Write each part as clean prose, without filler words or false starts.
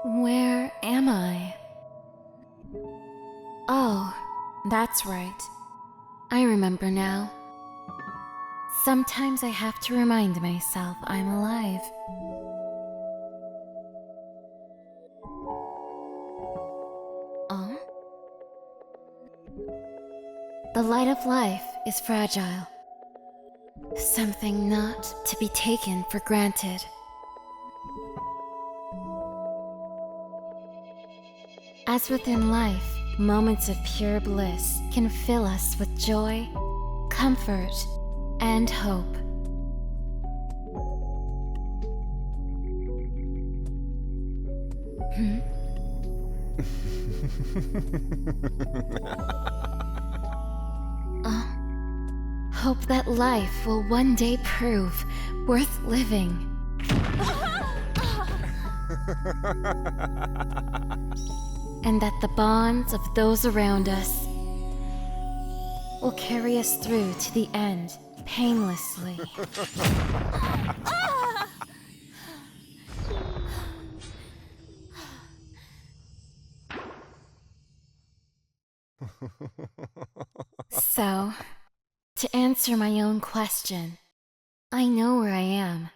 Where am I? Oh, that's right. I remember now. Sometimes I have to remind myself I'm alive. Oh? The light of life is fragile. Something not to be taken for granted. As within life, moments of pure bliss can fill us with joy, comfort, and hope. Hope that life will one day prove worth living. And that the bonds of those around us will carry us through to the end painlessly. So, to answer my own question, I know where I am.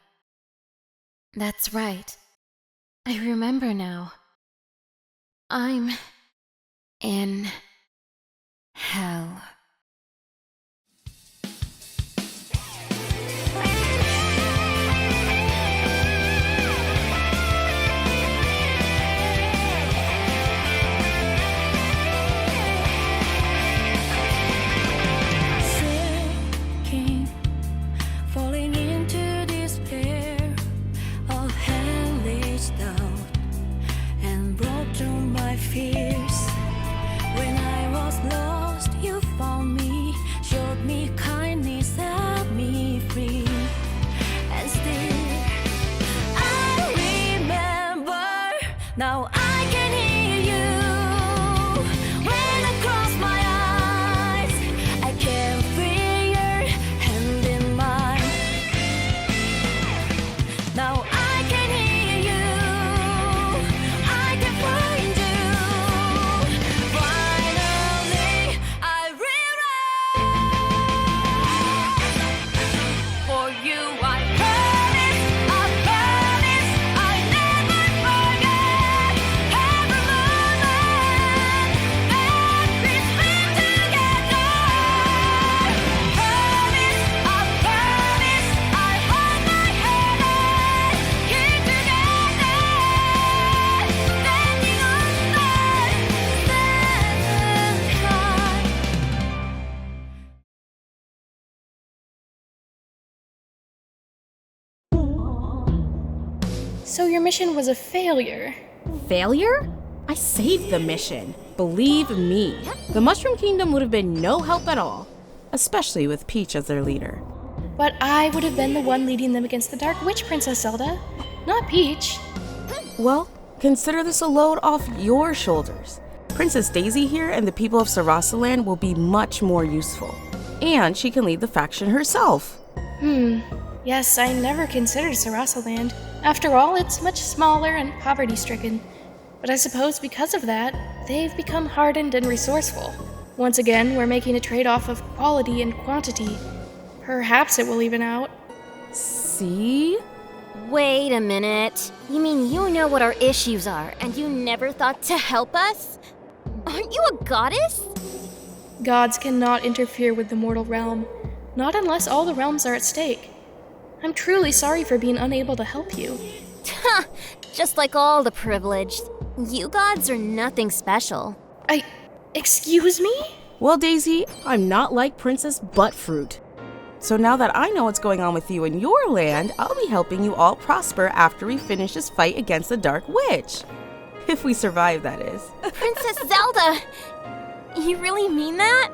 That's right. I remember now. I'm in hell. Now I can hear you when I close my eyes. I can feel your hand in mine. Now I can hear you. I can find you. Finally, I realize for you I promise, I never forget. Every moment that we spend together. Promise, I hold my hand and keep together. Standing on the So your mission was a failure. Failure? I saved the mission. Believe me. The Mushroom Kingdom would have been no help at all, especially with Peach as their leader. But I would have been the one leading them against the Dark Witch, Princess Zelda, not Peach. Well, consider this a load off your shoulders. Princess Daisy here and the people of Sarasaland will be much more useful. And she can lead the faction herself. Yes, I never considered Sarasaland. After all, it's much smaller and poverty-stricken. But I suppose because of that, they've become hardened and resourceful. Once again, we're making a trade-off of quality and quantity. Perhaps it will even out. See? Wait a minute. You mean you know what our issues are, and you never thought to help us? Aren't you a goddess? Gods cannot interfere with the mortal realm, not unless all the realms are at stake. I'm truly sorry for being unable to help you. Just like all the privileged. You gods are nothing special. Excuse me? Well, Daisy, I'm not like Princess Buttfruit. So now that I know what's going on with you in your land, I'll be helping you all prosper after we finish this fight against the Dark Witch. If we survive, that is. Princess Zelda! You really mean that?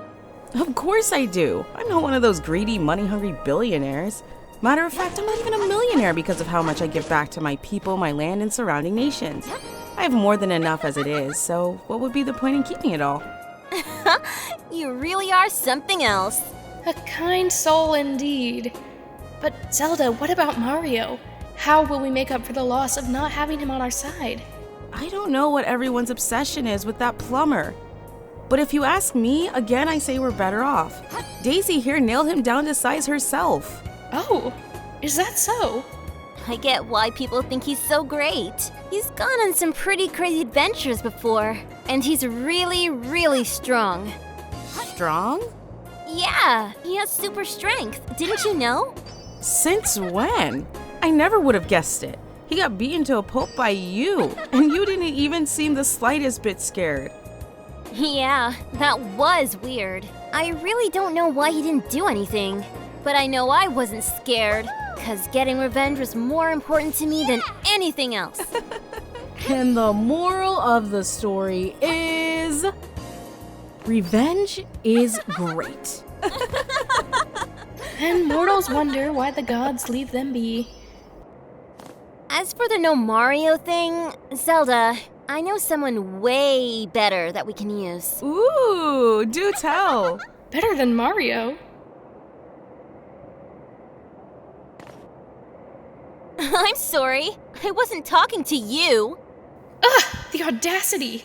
Of course I do. I'm not one of those greedy, money-hungry billionaires. Matter of fact, I'm not even a millionaire because of how much I give back to my people, my land, and surrounding nations. I have more than enough as it is, so what would be the point in keeping it all? You really are something else. A kind soul indeed. But Zelda, what about Mario? How will we make up for the loss of not having him on our side? I don't know what everyone's obsession is with that plumber. But if you ask me, again I say we're better off. Daisy here nailed him down to size herself. Oh, is that so? I get why people think he's so great. He's gone on some pretty crazy adventures before, and he's really, really strong. Strong? Yeah, he has super strength. Didn't you know? Since when? I never would have guessed it. He got beaten to a pulp by you, and you didn't even seem the slightest bit scared. Yeah, that was weird. I really don't know why he didn't do anything. But I know I wasn't scared, because getting revenge was more important to me than anything else. And the moral of the story is... revenge is great. And mortals wonder why the gods leave them be. As for the no Mario thing, Zelda, I know someone way better that we can use. Ooh, do tell. Better than Mario. I'm sorry, I wasn't talking to you. Ugh, the audacity.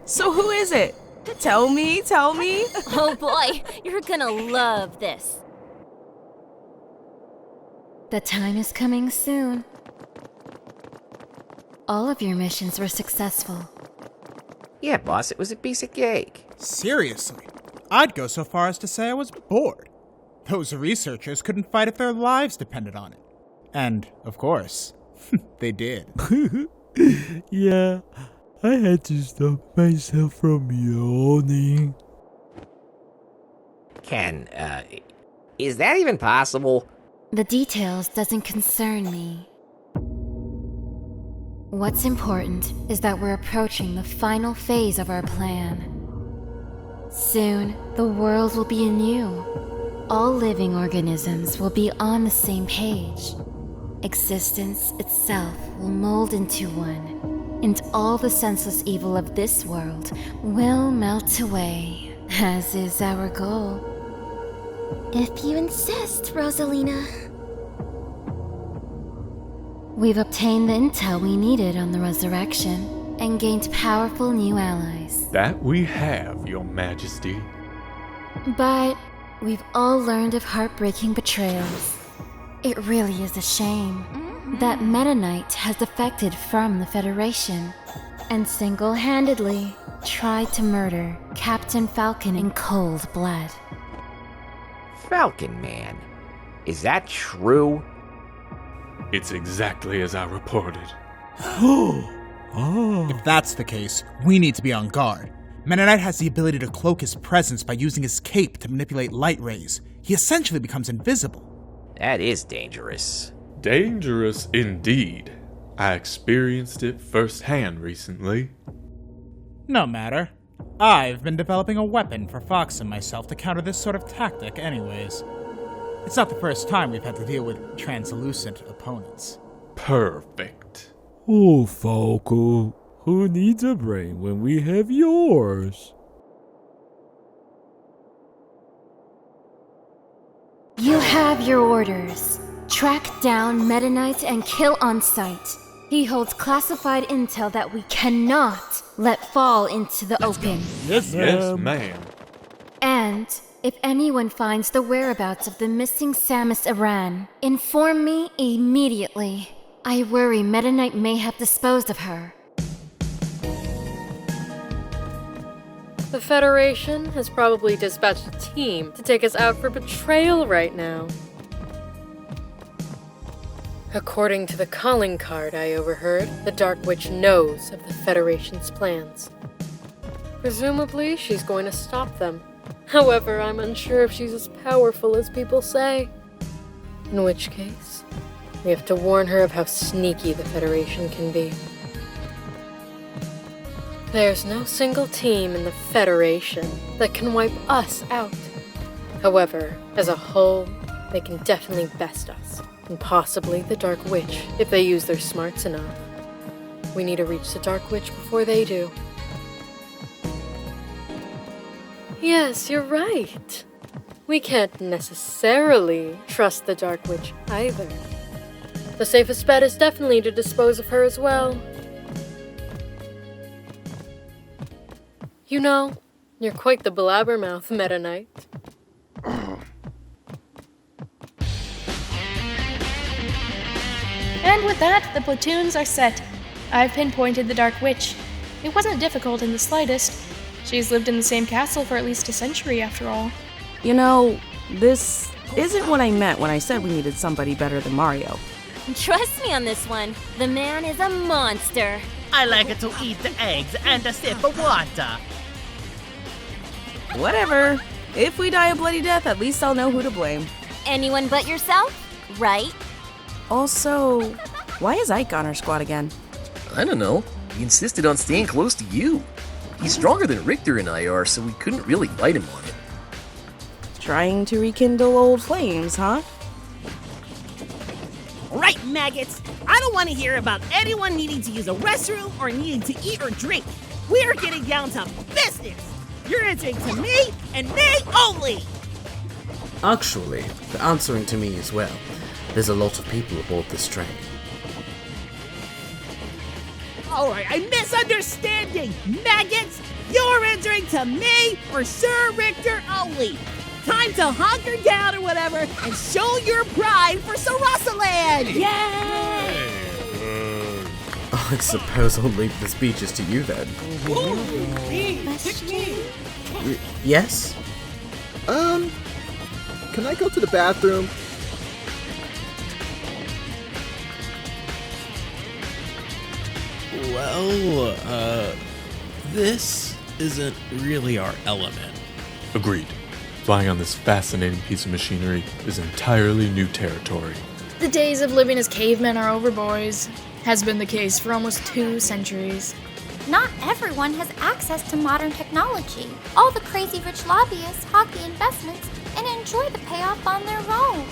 So who is it? Tell me. Oh boy, you're gonna love this. The time is coming soon. All of your missions were successful. Yeah, boss, it was a piece of cake. Seriously, I'd go so far as to say I was bored. Those researchers couldn't fight if their lives depended on it. And, of course, they did. Yeah, I had to stop myself from yawning. Ken, is that even possible? The details doesn't concern me. What's important is that we're approaching the final phase of our plan. Soon, the world will be anew. All living organisms will be on the same page. Existence itself will mold into one, and all the senseless evil of this world will melt away, as is our goal. If you insist, Rosalina. We've obtained the intel we needed on the resurrection and gained powerful new allies. That we have, Your Majesty. But we've all learned of heartbreaking betrayals. It really is a shame that Meta Knight has defected from the Federation and single-handedly tried to murder Captain Falcon in cold blood. Falcon Man. Is that true? It's exactly as I reported. If that's the case, we need to be on guard. Meta Knight has the ability to cloak his presence by using his cape to manipulate light rays. He essentially becomes invisible. That is dangerous. Dangerous indeed. I experienced it firsthand recently. No matter. I've been developing a weapon for Fox and myself to counter this sort of tactic anyways. It's not the first time we've had to deal with translucent opponents. Perfect. Oh, Falco, who needs a brain when we have yours? You have your orders. Track down Meta Knight and kill on sight. He holds classified intel that we cannot let fall into the open. Yes, Yes, ma'am. And if anyone finds the whereabouts of the missing Samus Aran, inform me immediately. I worry Meta Knight may have disposed of her. The Federation has probably dispatched a team to take us out for betrayal right now. According to the calling card I overheard, the Dark Witch knows of the Federation's plans. Presumably, she's going to stop them. However, I'm unsure if she's as powerful as people say. In which case, we have to warn her of how sneaky the Federation can be. There's no single team in the Federation that can wipe us out. However, as a whole, they can definitely best us, and possibly the Dark Witch if they use their smarts enough. We need to reach the Dark Witch before they do. Yes, you're right. We can't necessarily trust the Dark Witch either. The safest bet is definitely to dispose of her as well. You know, you're quite the blabbermouth, Meta Knight. And with that, the platoons are set. I've pinpointed the Dark Witch. It wasn't difficult in the slightest. She's lived in the same castle for at least a century, after all. You know, this isn't what I meant when I said we needed somebody better than Mario. Trust me on this one. The man is a monster. I like it to eat the eggs and a sip of water. Whatever. If we die a bloody death, at least I'll know who to blame. Anyone but yourself, right? Also, why is Ike on our squad again? I don't know. He insisted on staying close to you. He's stronger than Richter and I are, so we couldn't really fight him on it. Trying to rekindle old flames, huh? Right, maggots! I don't want to hear about anyone needing to use a restroom or needing to eat or drink. We're getting down to business! You're answering to me and me only! Actually, they're answering to me as well. There's a lot of people aboard this train. Alright, I'm misunderstanding! Maggots! You're answering to me or Sir Richter only! Time to hunker down or whatever and show your pride for Rosalina! Yay! I suppose I'll leave the speeches to you then. Yes? Can I go to the bathroom? Well, this isn't really our element. Agreed. Flying on this fascinating piece of machinery is entirely new territory. The days of living as cavemen are over, boys. Has been the case for almost 2 centuries. Not everyone has access to modern technology. All the crazy rich lobbyists hog the investments and enjoy the payoff on their own.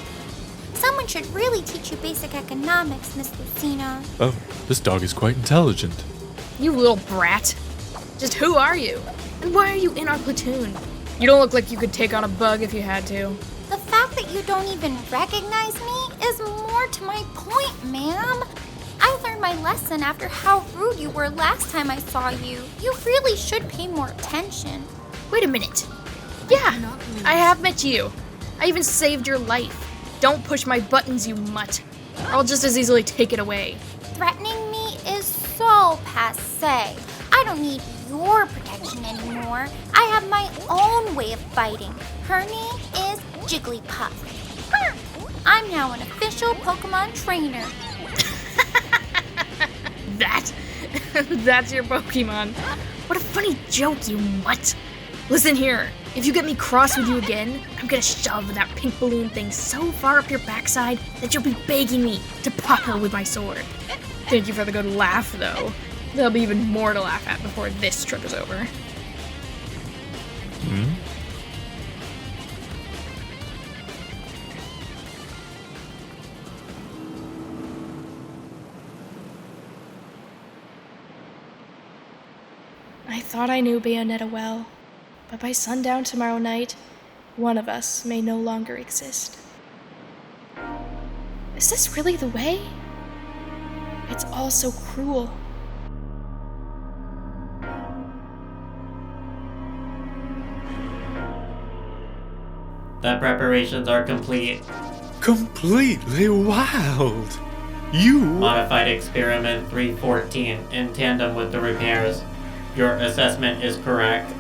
Someone should really teach you basic economics, Miss Lucina. Oh, this dog is quite intelligent. You little brat. Just who are you? And why are you in our platoon? You don't look like you could take on a bug if you had to. The fact that you don't even recognize me is more to my point, ma'am. I learned my lesson after how rude you were last time I saw you. You really should pay more attention. Wait a minute. Yeah, I have met you. I even saved your life. Don't push my buttons, you mutt, or I'll just as easily take it away. Threatening me is so passé. I don't need your protection anymore. I have my own way of fighting. Her name is Jigglypuff. I'm now an official Pokemon trainer. That's your Pokemon. What a funny joke, you mutt. Listen here, if you get me cross with you again, I'm gonna shove that pink balloon thing so far up your backside that you'll be begging me to pop her with my sword. Thank you for the good laugh, though. There'll be even more to laugh at before this trip is over. I thought I knew Bayonetta well, but by sundown tomorrow night, one of us may no longer exist. Is this really the way? It's all so cruel. The preparations are complete. Completely wild! You... Modified Experiment 314 in tandem with the repairs. Your assessment is correct.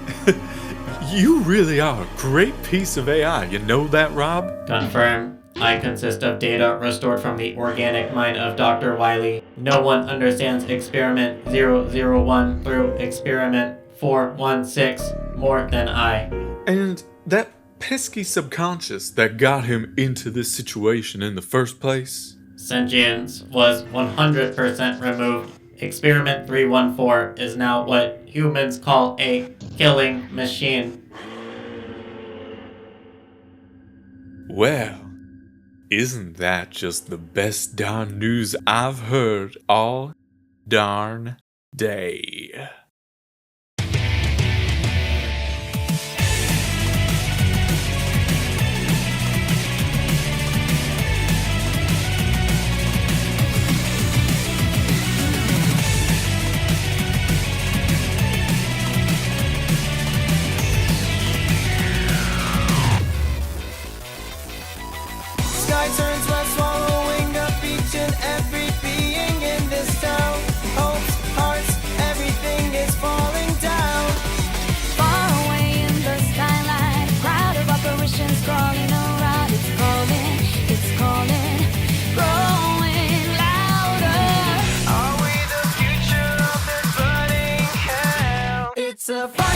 You really are a great piece of AI, you know that, Rob? Confirm. I consist of data restored from the organic mind of Dr. Wily. No one understands Experiment 001 through Experiment 416 more than I. And that pesky subconscious that got him into this situation in the first place? Sentience was 100% removed. Experiment 314 is now what humans call a killing machine. Well, isn't that just the best darn news I've heard all darn day? Surprise!